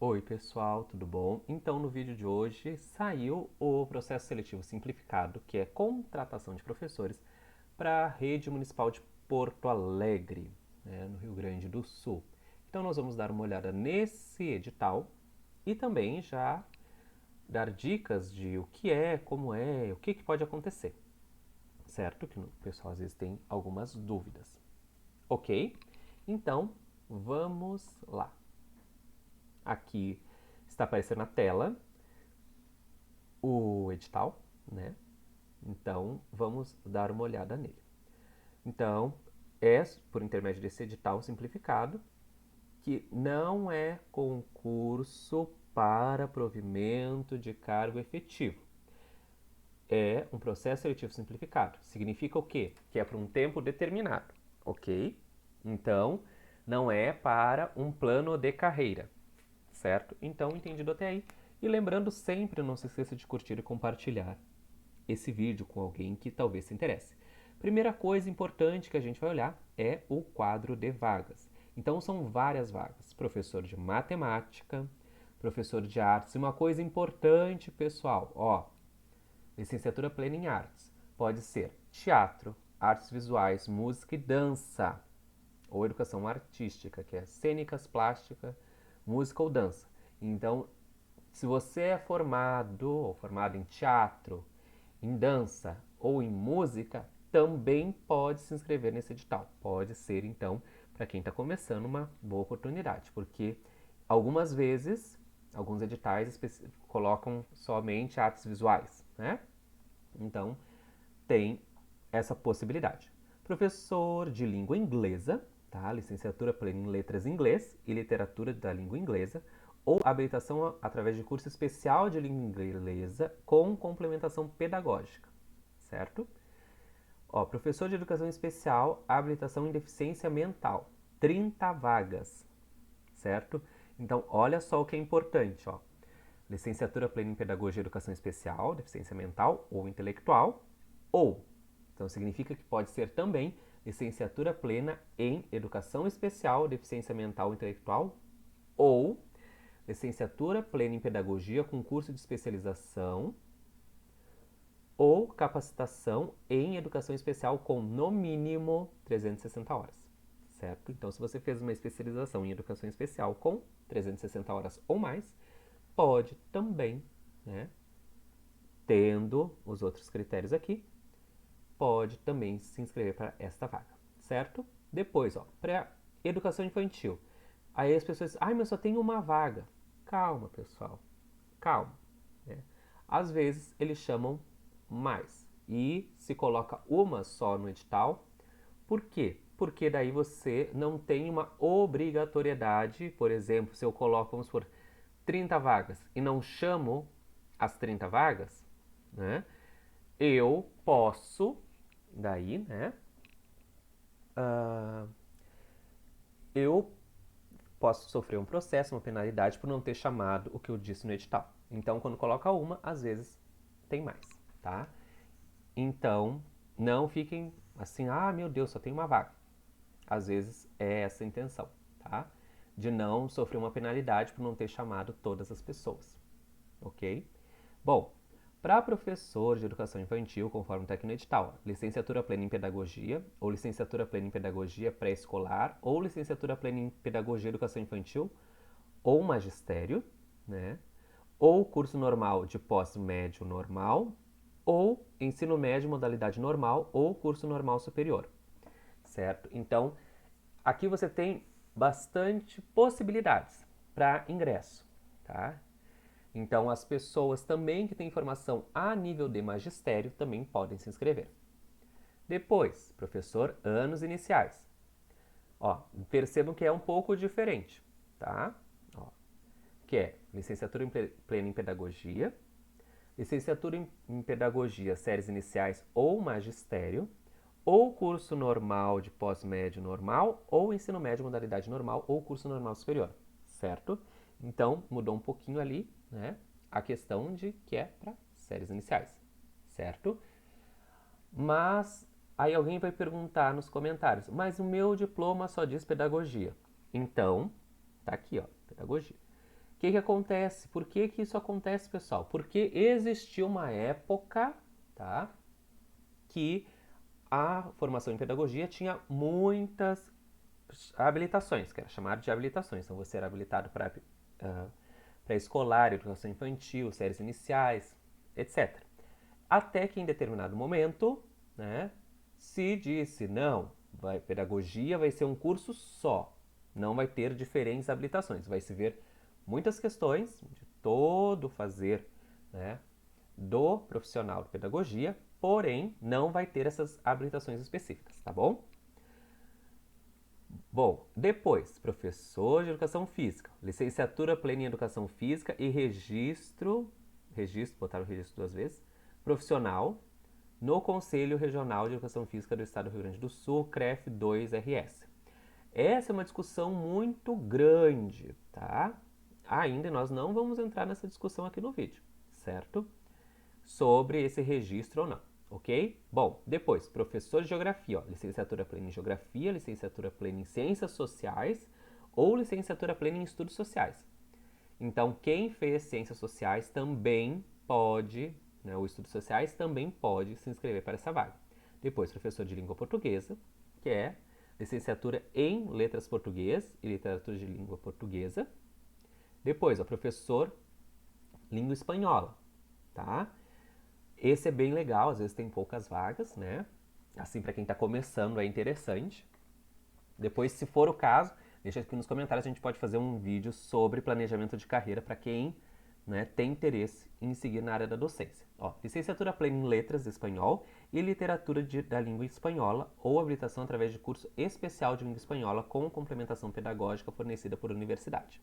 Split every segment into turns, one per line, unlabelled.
Oi pessoal, tudo bom? Então no vídeo de hoje saiu o processo seletivo simplificado, que é contratação de professores para a rede municipal de Porto Alegre, né, no Rio Grande do Sul. Então nós vamos dar uma olhada nesse edital e também já dar dicas de o que é, como é, o que pode acontecer, certo? Que o pessoal às vezes tem algumas dúvidas. Ok? Então vamos lá. Aqui está aparecendo na tela o edital, né? Então, vamos dar uma olhada nele. Então, é por intermédio desse edital simplificado que não é concurso para provimento de cargo efetivo. É um processo seletivo simplificado. Significa o quê? Que é por um tempo determinado, ok? Então, não é para um plano de carreira, certo? Então, entendido até aí. E lembrando sempre, não se esqueça de curtir e compartilhar esse vídeo com alguém que talvez se interesse. Primeira coisa importante que a gente vai olhar é o quadro de vagas. Então são várias vagas: professor de matemática, professor de artes. E uma coisa importante, pessoal, ó, licenciatura plena em artes. Pode ser teatro, artes visuais, música e dança, ou educação artística, que é cênicas, plástica, música ou dança. Então, se você é formado ou formado em teatro, em dança ou em música, também pode se inscrever nesse edital. Pode ser, então, para quem está começando, uma boa oportunidade, porque algumas vezes, alguns editais colocam somente artes visuais, né? Então, tem essa possibilidade. Professor de língua inglesa, tá? Licenciatura plena em letras em inglês e literatura da língua inglesa, ou habilitação através de curso especial de língua inglesa com complementação pedagógica, certo? Ó, professor de educação especial, habilitação em deficiência mental, 30 vagas, certo? Então, olha só o que é importante, ó. Licenciatura plena em pedagogia e educação especial, deficiência mental ou intelectual, ou, então significa que pode ser também licenciatura plena em educação especial, deficiência mental ou intelectual, ou licenciatura plena em pedagogia com curso de especialização ou capacitação em educação especial com no mínimo 360 horas, certo? Então, se você fez uma especialização em educação especial com 360 horas ou mais, pode também, né, tendo os outros critérios aqui, pode também se inscrever para esta vaga, certo? Depois, ó, para educação infantil. Aí as pessoas dizem, ai, mas só tem uma vaga. Calma, pessoal, calma. Né? Às vezes eles chamam mais e se coloca uma só no edital. Por quê? Porque daí você não tem uma obrigatoriedade, por exemplo, se eu coloco, vamos supor, 30 vagas e não chamo as 30 vagas, né? Eu posso, daí, né? ah, eu posso sofrer um processo, uma penalidade por não ter chamado o que eu disse no edital. Então, quando coloca uma, às vezes tem mais, tá? Então, não fiquem assim, ah, meu Deus, só tem uma vaga. Às vezes é essa a intenção, tá? De não sofrer uma penalidade por não ter chamado todas as pessoas, ok? Bom, para professor de educação infantil, conforme está aqui no edital, licenciatura plena em pedagogia, ou licenciatura plena em pedagogia pré-escolar, ou licenciatura plena em pedagogia e educação infantil, ou magistério, né? Ou curso normal de pós-médio normal, ou ensino médio modalidade normal, ou curso normal superior, certo? Então, aqui você tem bastante possibilidades para ingresso, tá? Então, as pessoas também que têm formação a nível de magistério também podem se inscrever. Depois, professor, anos iniciais. Ó, percebam que é um pouco diferente, tá? Ó, que é licenciatura plena em pedagogia, licenciatura em pedagogia, séries iniciais ou magistério, ou curso normal de pós-médio normal, ou ensino médio modalidade normal, ou curso normal superior, certo? Então, mudou um pouquinho ali, né? A questão de que é para séries iniciais, certo? Mas aí alguém vai perguntar nos comentários, mas o meu diploma só diz pedagogia. Então, tá aqui, ó, pedagogia. que acontece? Por que isso acontece, pessoal? Porque existiu uma época, tá, que a formação em pedagogia tinha muitas habilitações, que era chamado de habilitações. Então você era habilitado para pré-escolar, educação infantil, séries iniciais, etc. Até que em determinado momento, né, se disse, não, pedagogia vai ser um curso só, não vai ter diferentes habilitações, vai se ver muitas questões de todo o fazer, né, do profissional de pedagogia, porém não vai ter essas habilitações específicas, tá bom? Bom, depois, professor de educação física, licenciatura plena em educação física e botaram registro duas vezes, profissional no Conselho Regional de Educação Física do Estado do Rio Grande do Sul, CREF 2RS. Essa é uma discussão muito grande, tá? Ainda nós não vamos entrar nessa discussão aqui no vídeo, certo? Sobre esse registro ou não, ok? Bom, depois, professor de geografia, ó, licenciatura plena em geografia, licenciatura plena em ciências sociais ou licenciatura plena em estudos sociais. Então, quem fez ciências sociais também pode, né, ou estudos sociais também pode se inscrever para essa vaga. Depois, professor de língua portuguesa, que é licenciatura em letras português e literatura de língua portuguesa. Depois, o professor língua espanhola, tá? Esse é bem legal, às vezes tem poucas vagas, né? Assim, para quem está começando é interessante. Depois, se for o caso, deixa aqui nos comentários, a gente pode fazer um vídeo sobre planejamento de carreira para quem, né, tem interesse em seguir na área da docência. Ó, licenciatura plena em letras de espanhol e literatura da língua espanhola ou habilitação através de curso especial de língua espanhola com complementação pedagógica fornecida por universidade,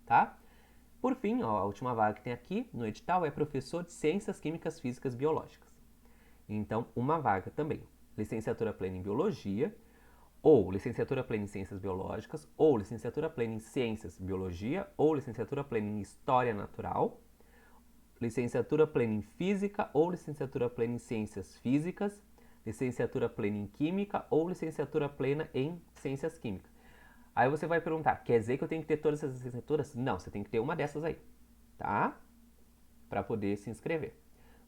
tá? Por fim, ó, a última vaga que tem aqui no edital é professor de ciências químicas, físicas, biológicas. Então, uma vaga também. Licenciatura plena em biologia, ou licenciatura plena em ciências biológicas, ou licenciatura plena em ciências biologia, ou licenciatura plena em história natural, licenciatura plena em física, ou licenciatura plena em ciências físicas, licenciatura plena em química, ou licenciatura plena em ciências químicas. Aí você vai perguntar, quer dizer que eu tenho que ter todas essas licenciaturas? Não, você tem que ter uma dessas aí, tá? Para poder se inscrever.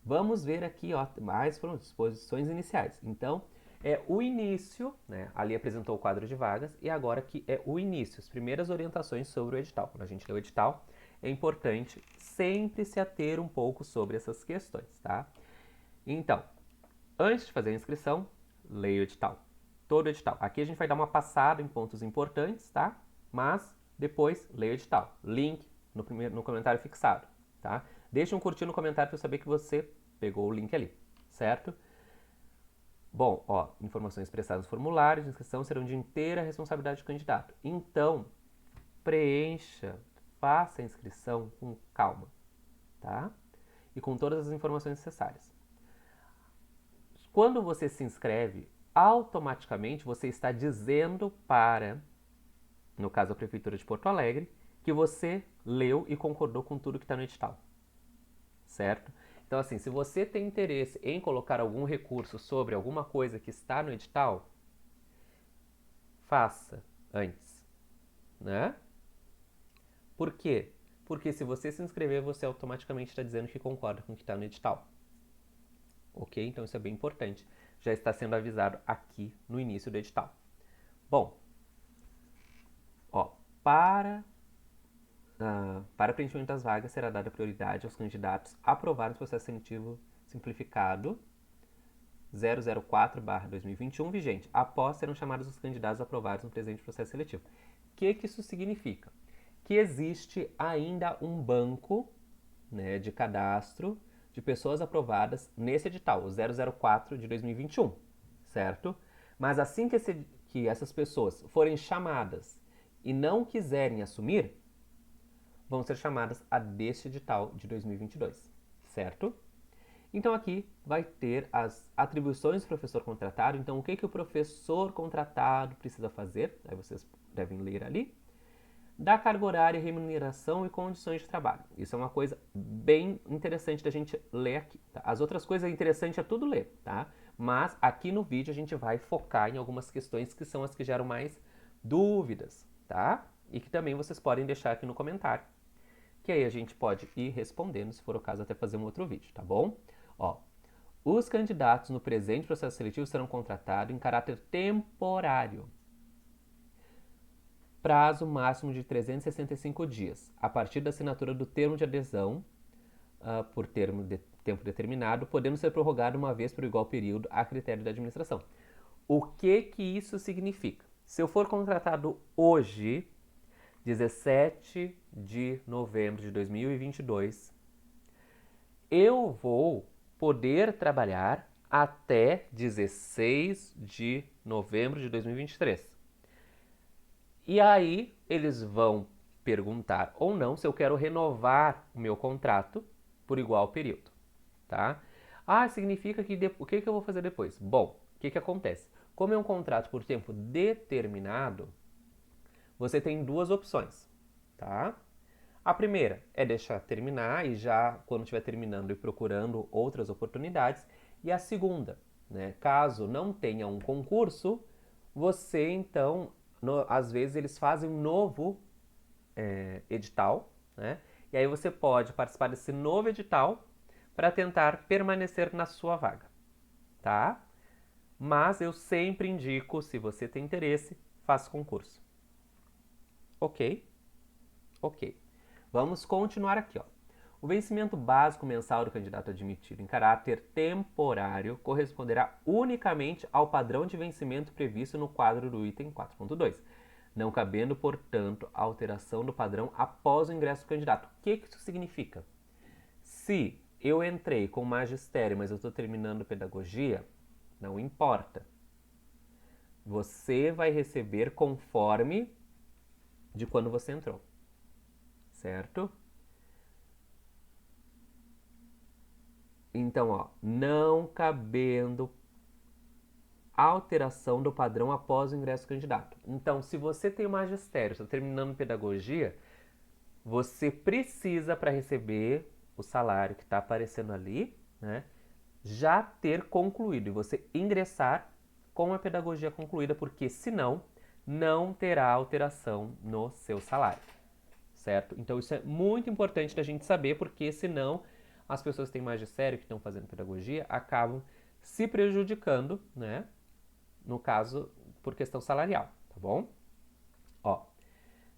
Vamos ver aqui, ó, mais posições iniciais. Então, é o início, né? Ali apresentou o quadro de vagas e agora aqui é o início, as primeiras orientações sobre o edital. Quando a gente lê o edital, é importante sempre se ater um pouco sobre essas questões, tá? Então, antes de fazer a inscrição, leia o edital. Todo o edital. Aqui a gente vai dar uma passada em pontos importantes, tá? Mas depois leia o edital. Link no comentário fixado, tá? Deixa um curtir no comentário para eu saber que você pegou o link ali, certo? Bom, ó, informações expressadas no formulário de inscrição serão de inteira responsabilidade do candidato. Então, preencha, faça a inscrição com calma, tá? E com todas as informações necessárias. Quando você se inscreve, automaticamente você está dizendo para, no caso a Prefeitura de Porto Alegre, que você leu e concordou com tudo que está no edital, certo? Então, assim, se você tem interesse em colocar algum recurso sobre alguma coisa que está no edital, faça antes, né? Por quê? Porque se você se inscrever, você automaticamente está dizendo que concorda com o que está no edital. Ok? Então isso é bem importante. Já está sendo avisado aqui no início do edital. Bom, ó, para preenchimento das vagas será dada prioridade aos candidatos aprovados no processo seletivo simplificado 004/2021 vigente, após serão chamados os candidatos aprovados no presente processo seletivo. O que isso significa? Que existe ainda um banco, né, de cadastro de pessoas aprovadas nesse edital, o 004 de 2021, certo? Mas assim que essas pessoas forem chamadas e não quiserem assumir, vão ser chamadas a deste edital de 2022, certo? Então aqui vai ter as atribuições do professor contratado. Então o que o professor contratado precisa fazer? Aí vocês devem ler ali. Da carga horária, remuneração e condições de trabalho. Isso é uma coisa bem interessante da gente ler aqui. Tá? As outras coisas interessantes é tudo ler, tá? Mas aqui no vídeo a gente vai focar em algumas questões que são as que geram mais dúvidas, tá? E que também vocês podem deixar aqui no comentário. que aí a gente pode ir respondendo, se for o caso, até fazer um outro vídeo, tá bom? Ó, os candidatos no presente processo seletivo serão contratados em caráter temporário. Prazo máximo de 365 dias, a partir da assinatura do termo de adesão, por tempo determinado, podendo ser prorrogado uma vez por igual período a critério da administração. O que isso significa? Se eu for contratado hoje, 17 de novembro de 2022, eu vou poder trabalhar até 16 de novembro de 2023. E aí eles vão perguntar ou não se eu quero renovar o meu contrato por igual período, tá? Ah, significa que o que eu vou fazer depois? Bom, o que acontece? Como é um contrato por tempo determinado, você tem duas opções, tá? A primeira é deixar terminar e já, quando estiver terminando, ir procurando outras oportunidades. E a segunda, né, caso não tenha um concurso, você então, às vezes eles fazem um novo edital, né? E aí você pode participar desse novo edital para tentar permanecer na sua vaga, tá? Mas eu sempre indico, se você tem interesse, faça concurso. Ok? Ok. Vamos continuar aqui, ó. O vencimento básico mensal do candidato admitido em caráter temporário corresponderá unicamente ao padrão de vencimento previsto no quadro do item 4.2, não cabendo, portanto, a alteração do padrão após o ingresso do candidato. O que isso significa? Se eu entrei com magistério, mas eu estou terminando pedagogia, não importa. Você vai receber conforme de quando você entrou, certo? Então, ó, não cabendo alteração do padrão após o ingresso do candidato. Então, se você tem o magistério, está terminando pedagogia, você precisa, para receber o salário que está aparecendo ali, né, já ter concluído e você ingressar com a pedagogia concluída, porque senão não terá alteração no seu salário, certo? Então isso é muito importante da gente saber, porque senão as pessoas que têm magistério, que estão fazendo pedagogia, acabam se prejudicando, né? No caso, por questão salarial, tá bom? Ó,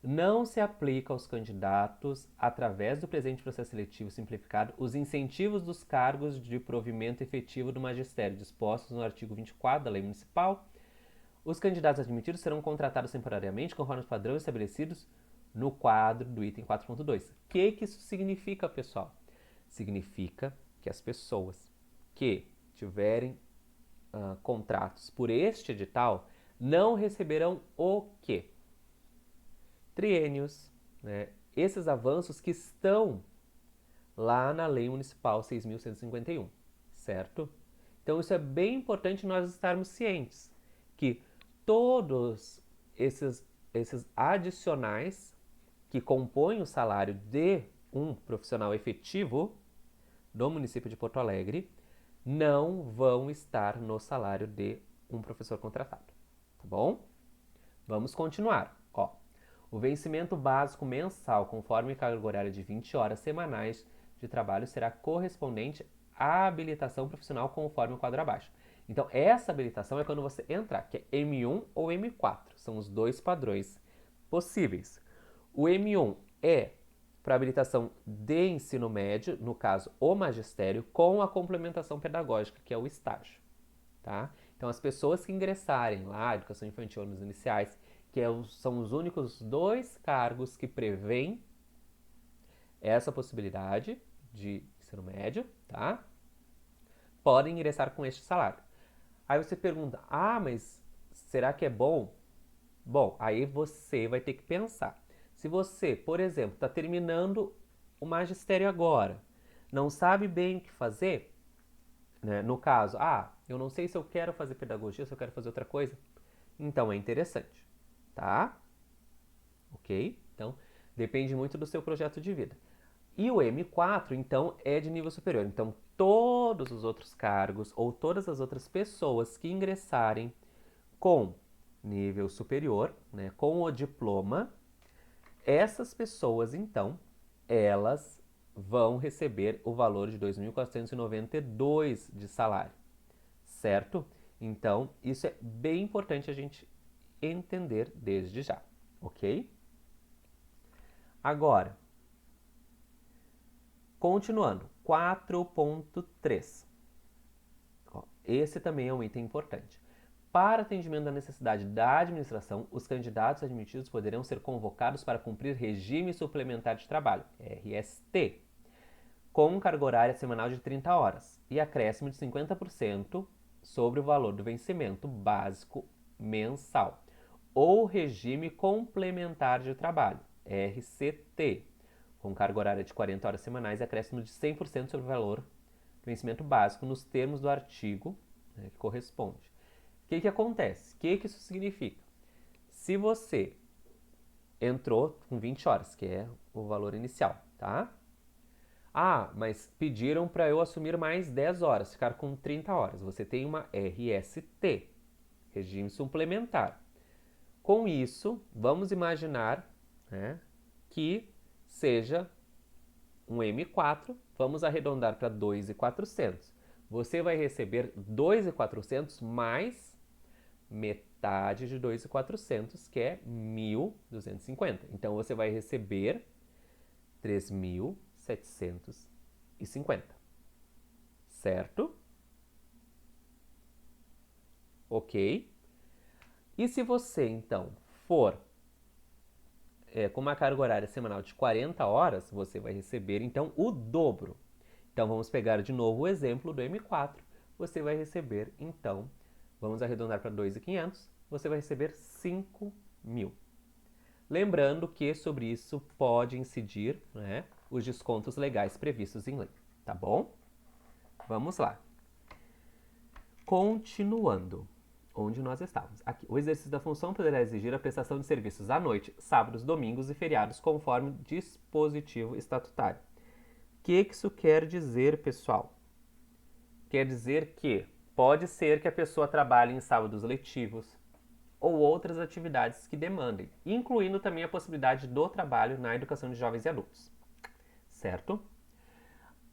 não se aplica aos candidatos, através do presente processo seletivo simplificado, os incentivos dos cargos de provimento efetivo do magistério dispostos no artigo 24 da Lei Municipal. Os candidatos admitidos serão contratados temporariamente conforme os padrões estabelecidos no quadro do item 4.2. O que isso significa, pessoal? Significa que as pessoas que tiverem contratos por este edital não receberão o quê? Triênios, né? Esses avanços que estão lá na Lei Municipal 6.151, certo? Então isso é bem importante nós estarmos cientes que todos esses adicionais que compõem o salário de um profissional efetivo do município de Porto Alegre não vão estar no salário de um professor contratado, tá bom? Vamos continuar. Ó, o vencimento básico mensal, conforme carga horária de 20 horas semanais de trabalho, será correspondente à habilitação profissional conforme o quadro abaixo. Então, essa habilitação é quando você entrar, que é M1 ou M4. São os dois padrões possíveis. O M1 é para habilitação de ensino médio, no caso, o magistério, com a complementação pedagógica, que é o estágio. Tá? Então, as pessoas que ingressarem lá, educação infantil nos iniciais, que são os únicos dois cargos que prevêem essa possibilidade de ensino médio, tá? Podem ingressar com este salário. Aí você pergunta, mas será que é bom? Bom, aí você vai ter que pensar. Se você, por exemplo, está terminando o magistério agora, não sabe bem o que fazer, né? No caso, eu não sei se eu quero fazer pedagogia, se eu quero fazer outra coisa, então é interessante, tá? Ok? Então, depende muito do seu projeto de vida. E o M4, então, é de nível superior. Então, todos os outros cargos ou todas as outras pessoas que ingressarem com nível superior, né, com o diploma, essas pessoas, então, elas vão receber o valor de 2.492 de salário, certo? Então, isso é bem importante a gente entender desde já, ok? Agora, continuando, 4.3. Esse também é um item importante. Para atendimento da necessidade da administração, os candidatos admitidos poderão ser convocados para cumprir regime suplementar de trabalho, RST, com carga horária semanal de 30 horas e acréscimo de 50% sobre o valor do vencimento básico mensal, ou regime complementar de trabalho, RCT, com carga horária de 40 horas semanais e acréscimo de 100% sobre o valor do vencimento básico nos termos do artigo, né, que corresponde. O que acontece? O que isso significa? Se você entrou com 20 horas, que é o valor inicial, tá? Ah, mas pediram para eu assumir mais 10 horas, ficar com 30 horas. Você tem uma RST, regime suplementar. Com isso, vamos imaginar, né, que seja um M4, vamos arredondar para 2.400. Você vai receber 2.400 mais metade de 2.400, que é 1.250. Então, você vai receber 3.750. Certo? Ok? E se você, então, for com uma carga horária semanal de 40 horas, você vai receber, então, o dobro. Então, vamos pegar de novo o exemplo do M4. Você vai receber, então, vamos arredondar para 2.500, você vai receber 5.000. Lembrando que sobre isso pode incidir, né, os descontos legais previstos em lei, tá bom? Vamos lá. Continuando, onde nós estávamos. Aqui, o exercício da função poderá exigir a prestação de serviços à noite, sábados, domingos e feriados, conforme dispositivo estatutário. O que isso quer dizer, pessoal? Quer dizer que pode ser que a pessoa trabalhe em sábados letivos ou outras atividades que demandem, incluindo também a possibilidade do trabalho na educação de jovens e adultos. Certo?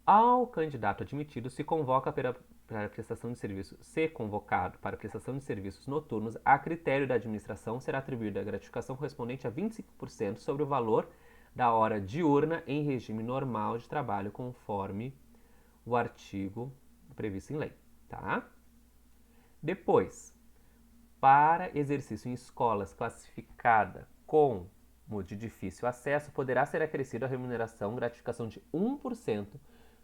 Ao candidato admitido se convoca para a prestação de serviço, se convocado para a prestação de serviços noturnos, a critério da administração será atribuída a gratificação correspondente a 25% sobre o valor da hora diurna em regime normal de trabalho, conforme o artigo previsto em lei, tá? Depois, para exercício em escolas classificada como de difícil acesso, poderá ser acrescida a remuneração gratificação de 1%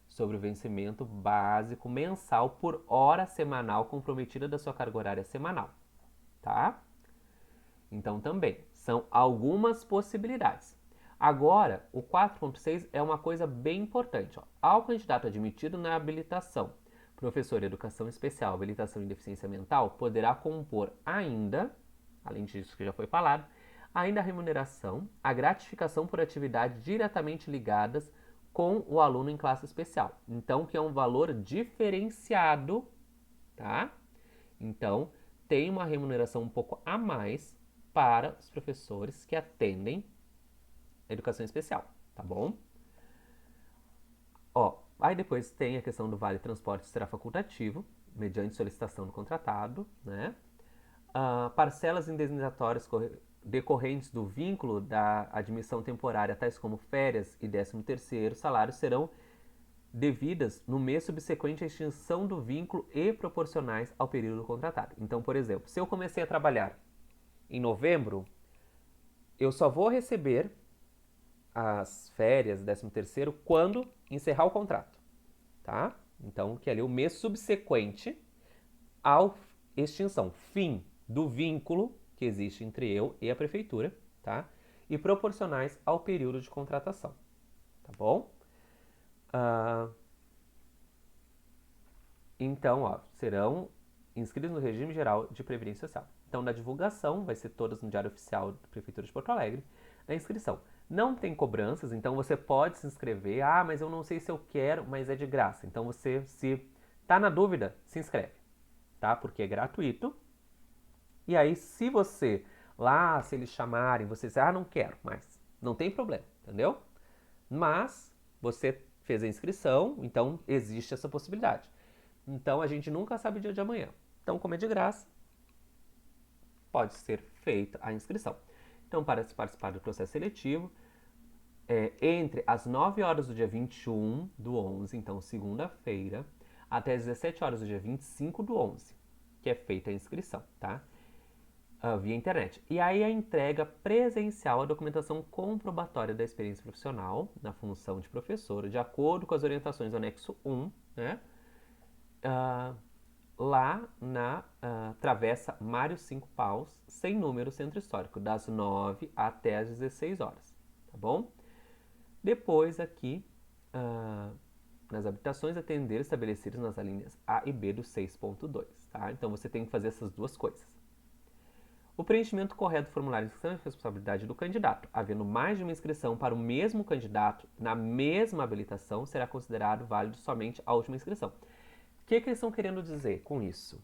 sobre o vencimento básico mensal por hora semanal comprometida da sua carga horária semanal, tá? Então também são algumas possibilidades. Agora, o 4.6 é uma coisa bem importante. Ó. Ao candidato admitido na habilitação, professor de educação especial, habilitação em deficiência mental, poderá compor ainda, além disso que já foi falado, ainda a remuneração, a gratificação por atividades diretamente ligadas com o aluno em classe especial. Então, que é um valor diferenciado, tá? Então, tem uma remuneração um pouco a mais para os professores que atendem a educação especial, tá bom? Ó, aí depois tem a questão do vale transporte será facultativo, mediante solicitação do contratado, né? Parcelas indenizatórias decorrentes do vínculo da admissão temporária, tais como férias e 13º salário, serão devidas no mês subsequente à extinção do vínculo e proporcionais ao período contratado. Então, por exemplo, se eu comecei a trabalhar em novembro, eu só vou receber as férias, 13º, quando encerrar o contrato, tá? Então, que é ali o mês subsequente à extinção, fim do vínculo que existe entre eu e a prefeitura, tá? E proporcionais ao período de contratação, tá bom? Então, ó, serão inscritos no regime geral de previdência social. Então, na divulgação, vai ser todas no Diário Oficial da Prefeitura de Porto Alegre, na inscrição. Não tem cobranças, então você pode se inscrever. Ah, mas eu não sei se eu quero, mas é de graça. Então, você, se tá na dúvida, se inscreve, tá? Porque é gratuito. E aí, se você, lá, se eles chamarem, você diz, ah, não quero mais, não tem problema, entendeu? Mas você fez a inscrição, então existe essa possibilidade. Então a gente nunca sabe o dia de amanhã. Então, como é de graça, pode ser feita a inscrição. Então, para se participar do processo seletivo, entre as 9 horas do dia 21 do 11, então segunda-feira, até as 17 horas do dia 25 do 11, que é feita a inscrição, tá? Via internet. E aí a entrega presencial, a documentação comprobatória da experiência profissional na função de professor, de acordo com as orientações do anexo 1, né? Lá na Travessa Mário 5 Paus, sem número, Centro Histórico, das 9 até as 16 horas, tá bom? Depois aqui, nas habitações a atender estabelecidas nas alíneas A e B do 6.2, tá? Então você tem que fazer essas duas coisas. O preenchimento correto do formulário de inscrição é responsabilidade do candidato. Havendo mais de uma inscrição para o mesmo candidato na mesma habilitação, será considerado válido somente a última inscrição. O que eles estão querendo dizer com isso?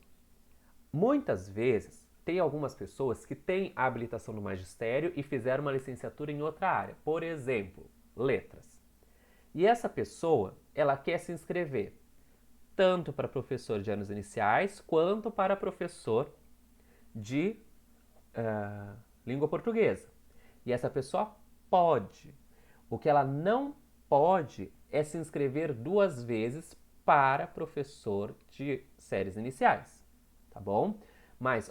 Muitas vezes, tem algumas pessoas que têm a habilitação no magistério e fizeram uma licenciatura em outra área. Por exemplo, letras. E essa pessoa, ela quer se inscrever tanto para professor de anos iniciais quanto para professor de língua portuguesa. E essa pessoa pode. O que ela não pode é se inscrever 2 vezes para professor de séries iniciais, tá bom? Mas,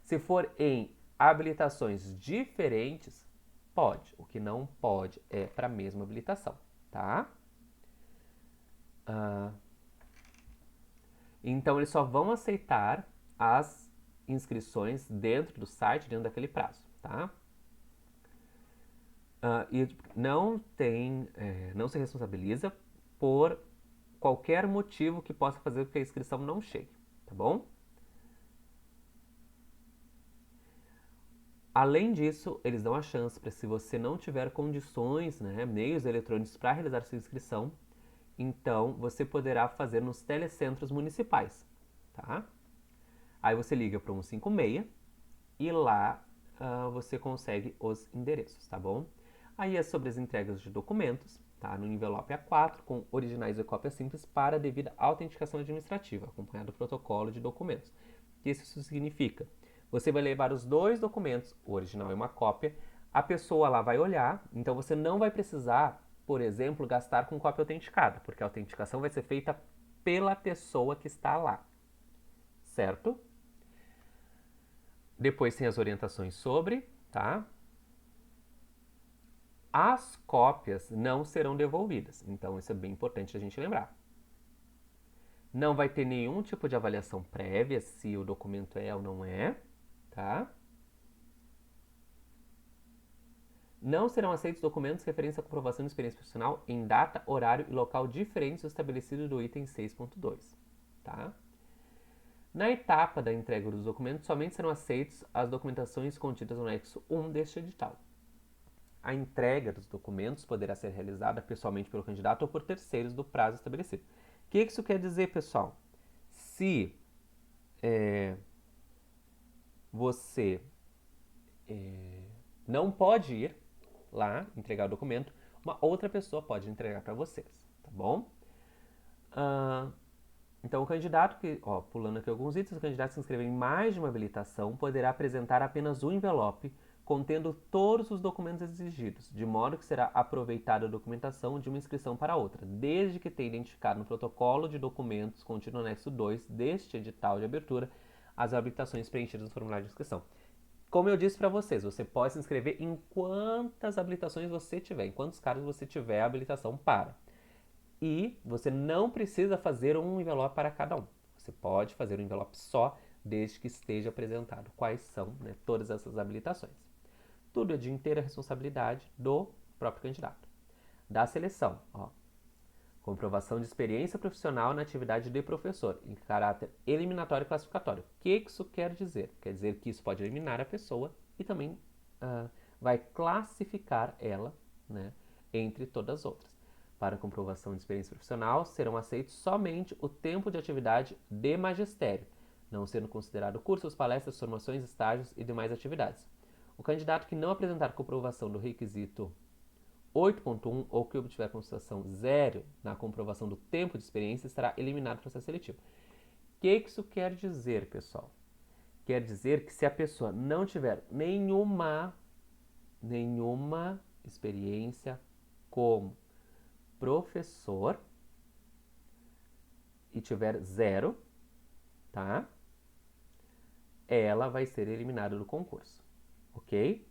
se for em habilitações diferentes, pode. O que não pode é para a mesma habilitação, tá? Então, eles só vão aceitar as inscrições dentro do site, dentro daquele prazo, tá? E não se responsabiliza por qualquer motivo que possa fazer com que a inscrição não chegue, tá bom? Além disso, eles dão a chance para, se você não tiver condições, né, meios eletrônicos para realizar sua inscrição, então você poderá fazer nos telecentros municipais, tá? Aí você liga para o 156 e lá você consegue os endereços, tá bom? Aí é sobre as entregas de documentos, tá? No envelope A4, com originais e cópia simples para devida autenticação administrativa, acompanhado do protocolo de documentos. O que isso significa? Você vai levar os 2 documentos, o original e uma cópia, a pessoa lá vai olhar, então você não vai precisar, por exemplo, gastar com cópia autenticada, porque a autenticação vai ser feita pela pessoa que está lá, certo? Depois tem as orientações sobre, tá? As cópias não serão devolvidas, então isso é bem importante a gente lembrar. Não vai ter nenhum tipo de avaliação prévia se o documento é ou não é, tá? Não serão aceitos documentos referentes à comprovação de experiência profissional em data, horário e local diferentes do estabelecido do item 6.2, tá? Na etapa da entrega dos documentos, somente serão aceitos as documentações contidas no anexo 1 deste edital. A entrega dos documentos poderá ser realizada pessoalmente pelo candidato ou por terceiros do prazo estabelecido. O que isso quer dizer, pessoal? Se você não pode ir lá entregar o documento, uma outra pessoa pode entregar para vocês, tá bom? Então, o candidato que, pulando aqui alguns itens, o candidato que se inscrever em mais de uma habilitação poderá apresentar apenas um envelope contendo todos os documentos exigidos, de modo que será aproveitada a documentação de uma inscrição para outra, desde que tenha identificado no protocolo de documentos contido no anexo 2 deste edital de abertura as habilitações preenchidas no formulário de inscrição. Como eu disse para vocês, você pode se inscrever em quantas habilitações você tiver, em quantos cargos você tiver a habilitação para. E você não precisa fazer um envelope para cada um. Você pode fazer um envelope só, desde que esteja apresentado quais são, né, todas essas habilitações. Tudo é de inteira responsabilidade do próprio candidato. Da seleção, comprovação de experiência profissional na atividade de professor, em caráter eliminatório e classificatório. O que isso quer dizer? Quer dizer que isso pode eliminar a pessoa e também vai classificar ela, né, entre todas as outras. Para comprovação de experiência profissional, serão aceitos somente o tempo de atividade de magistério, não sendo considerado cursos, palestras, formações, estágios e demais atividades. O candidato que não apresentar comprovação do requisito 8.1 ou que obtiver pontuação 0 na comprovação do tempo de experiência estará eliminado do processo seletivo. O que isso quer dizer, pessoal? Quer dizer que se a pessoa não tiver nenhuma experiência como professor e tiver 0, tá? Ela vai ser eliminada do concurso, ok?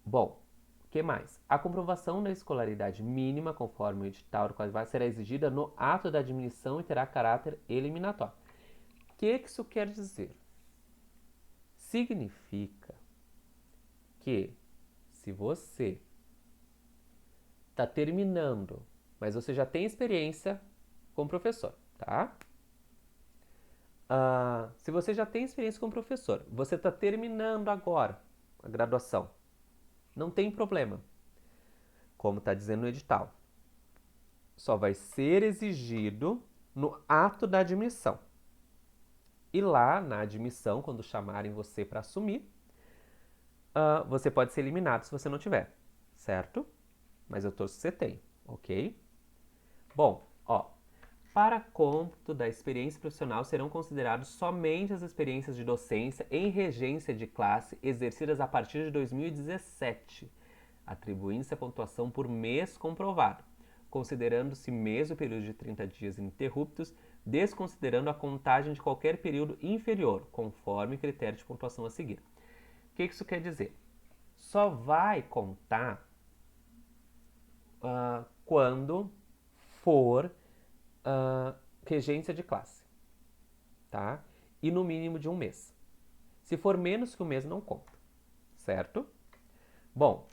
Bom, o que mais? A comprovação da escolaridade mínima, conforme o edital do Código de Vagas, será exigida no ato da admissão e terá caráter eliminatório. O que isso quer dizer? Significa que se você está terminando, mas você já tem experiência como professor, tá? Se você já tem experiência como professor, você está terminando agora a graduação, não tem problema, como está dizendo no edital. Só vai ser exigido no ato da admissão. E lá na admissão, quando chamarem você para assumir, você pode ser eliminado se você não tiver, certo? Mas eu torço que você tem, ok? Bom, ó, para cômputo da experiência profissional serão considerados somente as experiências de docência em regência de classe exercidas a partir de 2017, atribuindo-se a pontuação por mês comprovado, considerando-se mês o período de 30 dias ininterruptos, desconsiderando a contagem de qualquer período inferior, conforme critério de pontuação a seguir. O que isso quer dizer? Só vai contar quando for regência de classe, tá? E no mínimo de um mês. Se for menos que um mês, não conta, certo? Bom,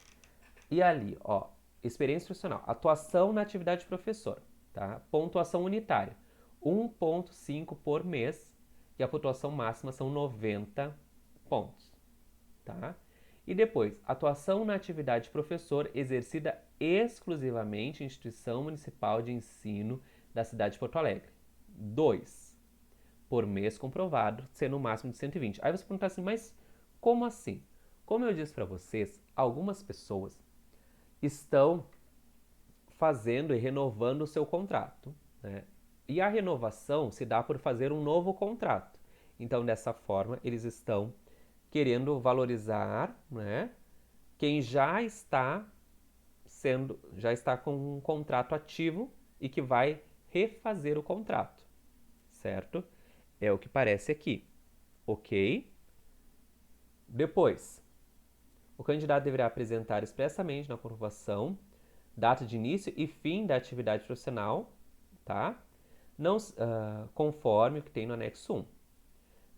e ali, ó, experiência profissional, atuação na atividade de professor, tá? Pontuação unitária, 1,5 por mês e a pontuação máxima são 90 pontos, tá? E depois, atuação na atividade de professor exercida exclusivamente em instituição municipal de ensino da cidade de Porto Alegre. 2 por mês comprovado, sendo o máximo de 120. Aí você pergunta assim, mas como assim? Como eu disse para vocês, algumas pessoas estão fazendo e renovando o seu contrato, né? E a renovação se dá por fazer um novo contrato. Então, dessa forma, eles estão querendo valorizar, né, quem já está com um contrato ativo e que vai refazer o contrato, certo? É o que parece aqui, ok? Depois, o candidato deverá apresentar expressamente na comprovação data de início e fim da atividade profissional, tá? Não, conforme o que tem no anexo 1.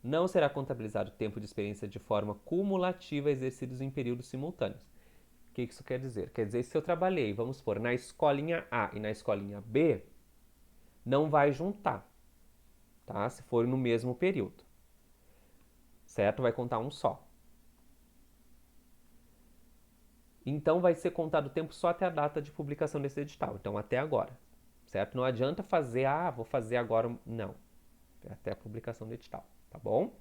Não será contabilizado o tempo de experiência de forma cumulativa exercidos em períodos simultâneos. O que isso quer dizer? Quer dizer, se eu trabalhei, vamos supor, na escolinha A e na escolinha B, não vai juntar, tá? Se for no mesmo período, certo? Vai contar um só. Então, vai ser contado o tempo só até a data de publicação desse edital. Então, até agora, certo? Não adianta fazer, vou fazer agora. Não. É até a publicação do edital, tá bom?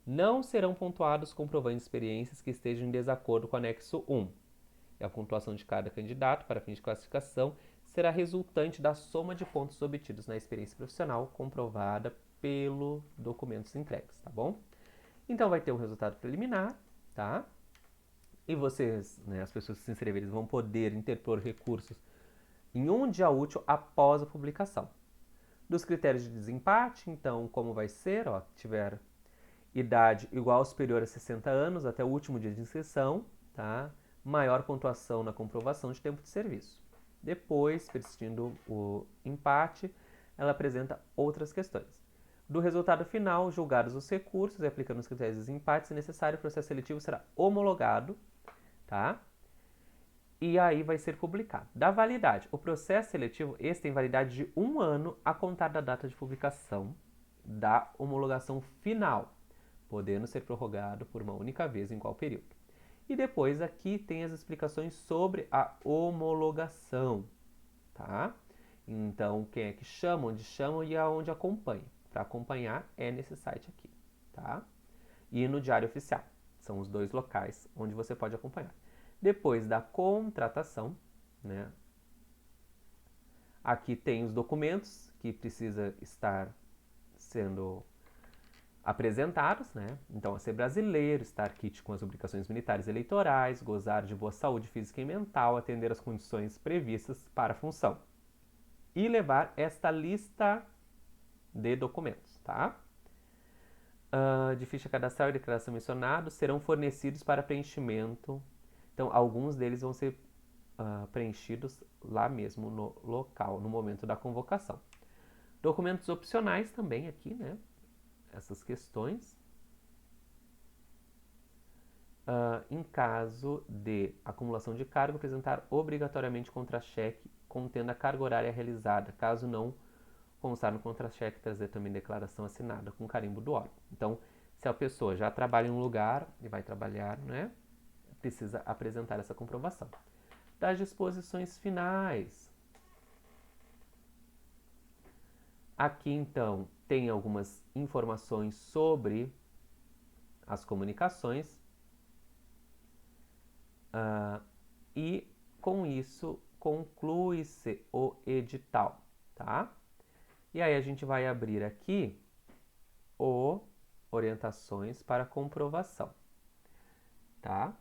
Não serão pontuados comprovantes de experiências que estejam em desacordo com o anexo 1. E a pontuação de cada candidato para fins de classificação será resultante da soma de pontos obtidos na experiência profissional comprovada pelos documentos entregues, tá bom? Então, vai ter um resultado preliminar, tá? E vocês, né, as pessoas que se inscreverem, vão poder interpor recursos em um dia útil após a publicação. Dos critérios de desempate, então, como vai ser? Ó, tiver idade igual ou superior a 60 anos até o último dia de inscrição, tá? Maior pontuação na comprovação de tempo de serviço. Depois, persistindo o empate, ela apresenta outras questões. Do resultado final, julgados os recursos e aplicando os critérios de desempate, se necessário, o processo seletivo será homologado, tá? E aí vai ser publicado. Da validade, o processo seletivo, esse tem validade de 1 ano a contar da data de publicação da homologação final, podendo ser prorrogado por uma única vez em qual período. E depois aqui tem as explicações sobre a homologação, tá? Então, quem é que chama, onde chamam e aonde acompanha. Para acompanhar é nesse site aqui, tá? E no Diário Oficial. São os dois locais onde você pode acompanhar. Depois da contratação, né? Aqui tem os documentos que precisa estar sendo apresentados, né? Então, a ser brasileiro, estar quite com as obrigações militares e eleitorais, gozar de boa saúde física e mental, atender às condições previstas para a função. E levar esta lista de documentos, tá? De ficha cadastral e declaração mencionados serão fornecidos para preenchimento. Então, alguns deles vão ser preenchidos lá mesmo no local, no momento da convocação. Documentos opcionais também aqui, né? Essas questões. Em caso de acumulação de cargo, apresentar obrigatoriamente contra-cheque contendo a carga horária realizada. Caso não constar no contra-cheque, trazer também declaração assinada com carimbo do órgão. Então, se a pessoa já trabalha em um lugar e vai trabalhar, né, precisa apresentar essa comprovação. Das disposições finais. Aqui, então, tem algumas informações sobre as comunicações e, com isso, conclui-se o edital, tá? E aí a gente vai abrir aqui o orientações para comprovação, tá?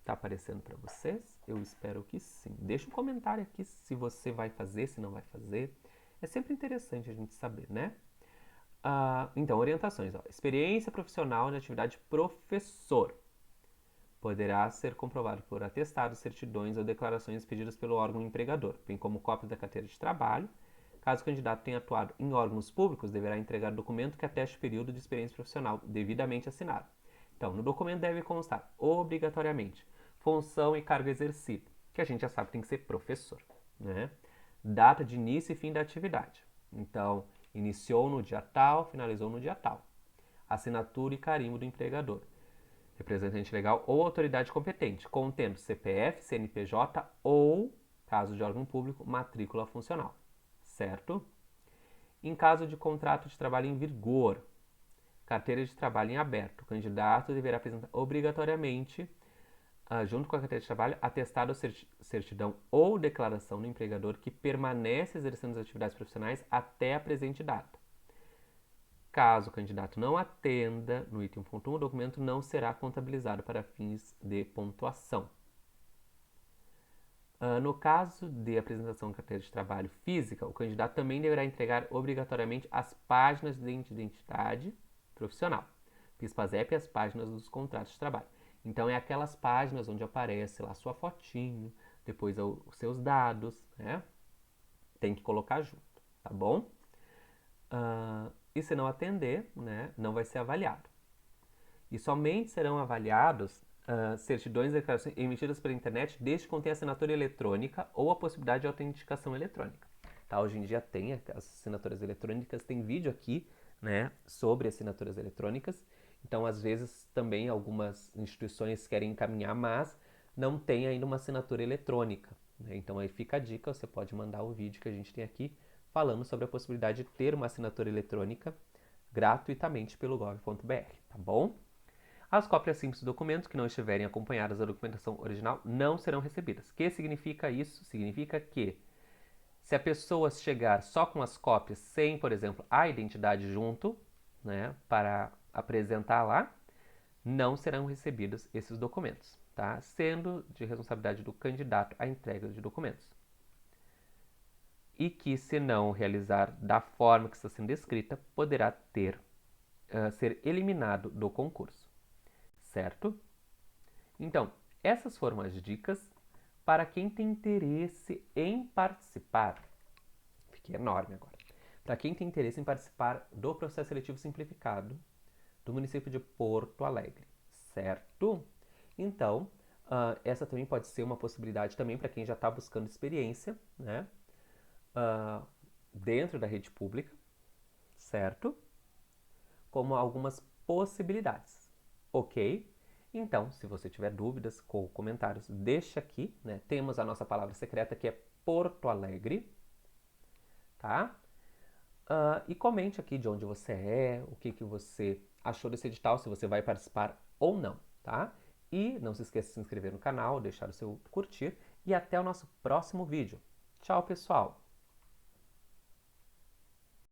Tá aparecendo para vocês? Eu espero que sim. Deixa um comentário aqui se você vai fazer, se não vai fazer. É sempre interessante a gente saber, né? Então, orientações. Ó. Experiência profissional na atividade professor. Poderá ser comprovado por atestados, certidões ou declarações expedidas pelo órgão empregador, bem como cópia da carteira de trabalho. Caso o candidato tenha atuado em órgãos públicos, deverá entregar documento que ateste o período de experiência profissional devidamente assinado. Então, no documento deve constar, obrigatoriamente, função e cargo exercido, que a gente já sabe que tem que ser professor, né? Data de início e fim da atividade. Então, iniciou no dia tal, finalizou no dia tal. Assinatura e carimbo do empregador. Representante legal ou autoridade competente, contendo CPF, CNPJ ou, caso de órgão público, matrícula funcional. Certo? Em caso de contrato de trabalho em vigor, carteira de trabalho em aberto, o candidato deverá apresentar obrigatoriamente, junto com a carteira de trabalho, atestado ou certidão ou declaração do empregador que permanece exercendo as atividades profissionais até a presente data. Caso o candidato não atenda, no item 1.1, o documento não será contabilizado para fins de pontuação. No caso de apresentação de carteira de trabalho física, o candidato também deverá entregar obrigatoriamente as páginas de identidade profissional, PIS/PASEP e as páginas dos contratos de trabalho. Então, é aquelas páginas onde aparece lá sua fotinho, depois os seus dados, né? Tem que colocar junto, tá bom? E se não atender, né, não vai ser avaliado. E somente serão avaliados certidões e declarações emitidas pela internet desde que contém assinatura eletrônica ou a possibilidade de autenticação eletrônica. Tá? Hoje em dia tem as assinaturas eletrônicas, tem vídeo aqui, né, sobre assinaturas eletrônicas. Então, às vezes, também algumas instituições querem encaminhar, mas não tem ainda uma assinatura eletrônica. Né? Então, aí fica a dica, você pode mandar o vídeo que a gente tem aqui falando sobre a possibilidade de ter uma assinatura eletrônica gratuitamente pelo gov.br, tá bom? As cópias simples do documento que não estiverem acompanhadas da documentação original não serão recebidas. O que significa isso? Significa que se a pessoa chegar só com as cópias sem, por exemplo, a identidade junto, né, para apresentar lá, não serão recebidos esses documentos, tá? Sendo de responsabilidade do candidato a entrega de documentos. E que, se não realizar da forma que está sendo descrita, poderá ser eliminado do concurso. Certo? Então, essas foram as dicas para quem tem interesse em participar. Fiquei enorme agora. Para quem tem interesse em participar do processo seletivo simplificado do município de Porto Alegre. Certo? Então, essa também pode ser uma possibilidade também para quem já está buscando experiência, né? Dentro da rede pública, certo? Como algumas possibilidades, ok? Então, se você tiver dúvidas ou comentários, deixa aqui, né? Temos a nossa palavra secreta que é Porto Alegre, tá? E comente aqui de onde você é, o que você achou desse edital, se você vai participar ou não, tá? E não se esqueça de se inscrever no canal, deixar o seu curtir e até o nosso próximo vídeo. Tchau, pessoal!